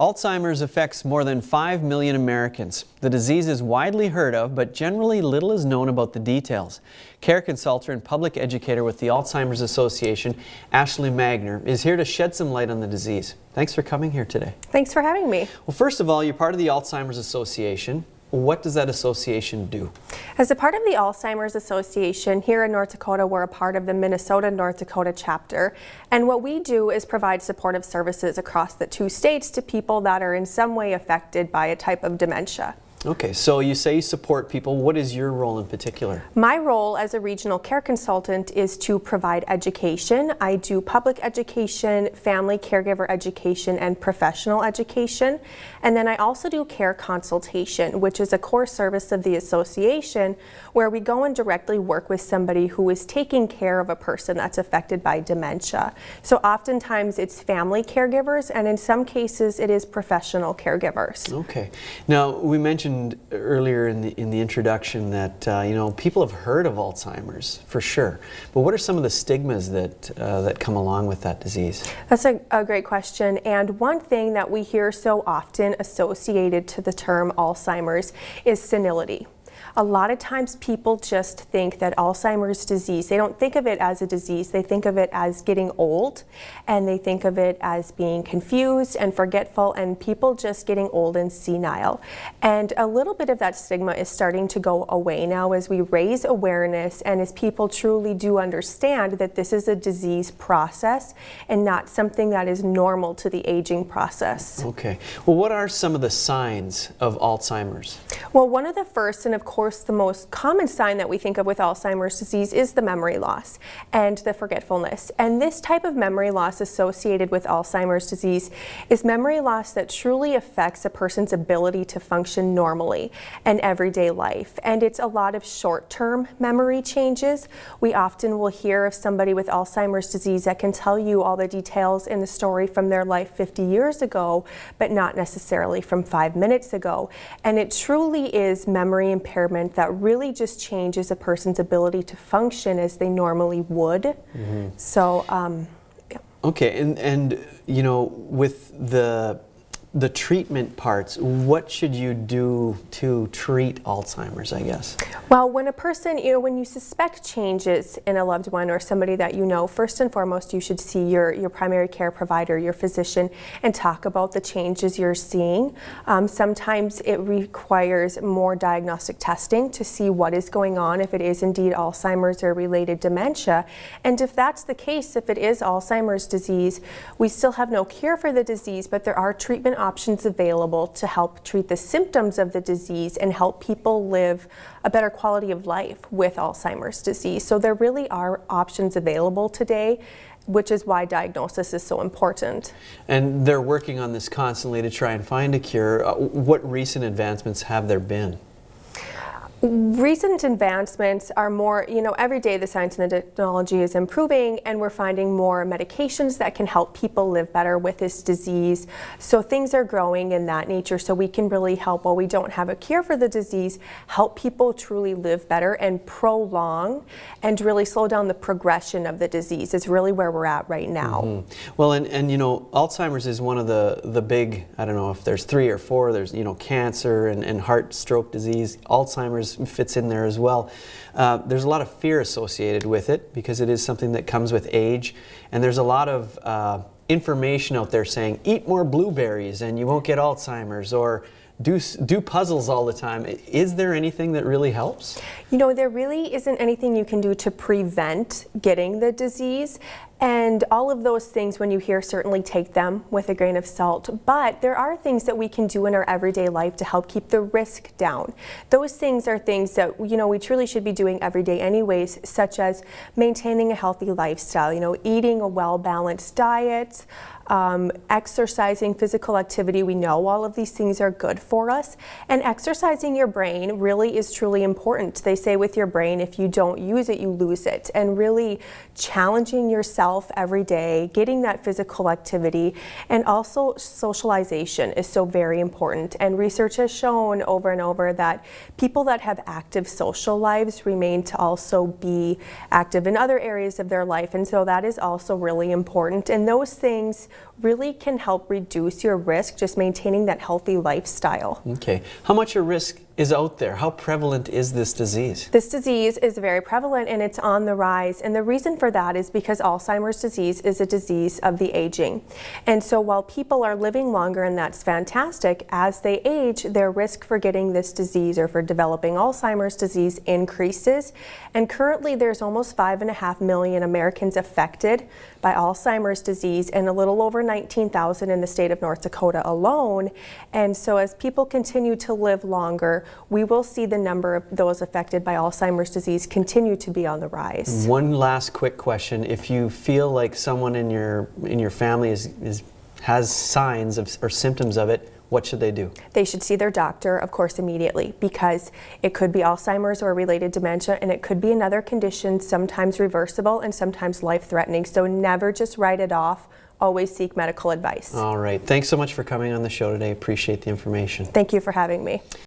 Alzheimer's affects more than 5 million Americans. The disease is widely heard of, but generally little is known about the details. Care consultant and public educator with the Alzheimer's Education, Ashley Magner, is here to shed some light on the disease. Thanks for coming here today. Thanks for having me. Well, first of all, you're part of the Alzheimer's Association. What does that association do? As a part of the Alzheimer's Association here in North Dakota, we're a part of the Minnesota-North Dakota chapter. And what we do is provide supportive services across the two states to people that are in some way affected by a type of dementia. Okay, so you say you support people. What is your role in particular? My role as a regional care consultant is to provide education. I do public education, family caregiver education, and professional education. And then I also do care consultation, which is a core service of the association where we go and directly work with somebody who is taking care of a person that's affected by dementia. So oftentimes it's family caregivers, and in some cases it is professional caregivers. Okay. Now, we mentioned earlier in the introduction that people have heard of Alzheimer's for sure, but what are some of the stigmas that come along with that disease? That's a great question, and one thing that we hear so often associated to the term Alzheimer's is senility. A lot of times people just think that Alzheimer's disease, they don't think of it as a disease, they think of it as getting old, and they think of it as being confused and forgetful, and people just getting old and senile. And a little bit of that stigma is starting to go away now as we raise awareness and as people truly do understand that this is a disease process and not something that is normal to the aging process. Okay. Well, what are some of the signs of Alzheimer's? Well, one of the first, and of course the most common sign that we think of with Alzheimer's disease, is the memory loss and the forgetfulness. And this type of memory loss associated with Alzheimer's disease is memory loss that truly affects a person's ability to function normally in everyday life. And it's a lot of short-term memory changes. We often will hear of somebody with Alzheimer's disease that can tell you all the details in the story from their life 50 years ago, but not necessarily from 5 minutes ago. And it truly is memory impairment that really just changes a person's ability to function as they normally would. Mm-hmm. So, yeah. Okay, and with the treatment parts, what should you do to treat Alzheimer's, I guess? Well, when a person, when you suspect changes in a loved one or somebody that you know, first and foremost, you should see your primary care provider, your physician, and talk about the changes you're seeing. Sometimes it requires more diagnostic testing to see what is going on, if it is indeed Alzheimer's or related dementia. And if that's the case, if it is Alzheimer's disease, we still have no cure for the disease, but there are treatment options available to help treat the symptoms of the disease and help people live a better quality of life with Alzheimer's disease. So there really are options available today, which is why diagnosis is so important. And they're working on this constantly to try and find a cure. What recent advancements have there been? Recent advancements are more, every day the science and the technology is improving, and we're finding more medications that can help people live better with this disease. So things are growing in that nature, so we can really help, while we don't have a cure for the disease, help people truly live better and prolong and really slow down the progression of the disease is really where we're at right now. Mm-hmm. Well, and Alzheimer's is one of the big, I don't know if there's 3 or 4, there's, cancer and heart stroke disease. Alzheimer's fits in there as well. There's a lot of fear associated with it because it is something that comes with age, and there's a lot of information out there saying eat more blueberries and you won't get Alzheimer's, or do puzzles all the time. Is there anything that really helps? There really isn't anything you can do to prevent getting the disease. And all of those things, when you hear, certainly take them with a grain of salt. But there are things that we can do in our everyday life to help keep the risk down. Those things are things that, we truly should be doing every day anyways, such as maintaining a healthy lifestyle, eating a well-balanced diet, exercising, physical activity. We know all of these things are good for us. And exercising your brain really is truly important. They say with your brain, if you don't use it, you lose it. And really challenging yourself yourself every day, getting that physical activity, and also socialization is so very important. And research has shown over and over that people that have active social lives remain to also be active in other areas of their life, and so that is also really important. And those things really can help reduce your risk, just maintaining that healthy lifestyle. Okay. How much a risk is out there? How prevalent is this disease? This disease is very prevalent and it's on the rise. And the reason for that is because Alzheimer's disease is a disease of the aging. And so while people are living longer, and that's fantastic, as they age, their risk for getting this disease or for developing Alzheimer's disease increases. And currently there's almost 5.5 million Americans affected by Alzheimer's disease and a little over 19,000 in the state of North Dakota alone. And so as people continue to live longer, we will see the number of those affected by Alzheimer's disease continue to be on the rise. One last quick question. If you feel like someone in your family has signs of, or symptoms of it, what should they do? They should see their doctor, of course, immediately, because it could be Alzheimer's or related dementia, and it could be another condition, sometimes reversible and sometimes life-threatening. So never just write it off. Always seek medical advice. All right. Thanks so much for coming on the show today. Appreciate the information. Thank you for having me.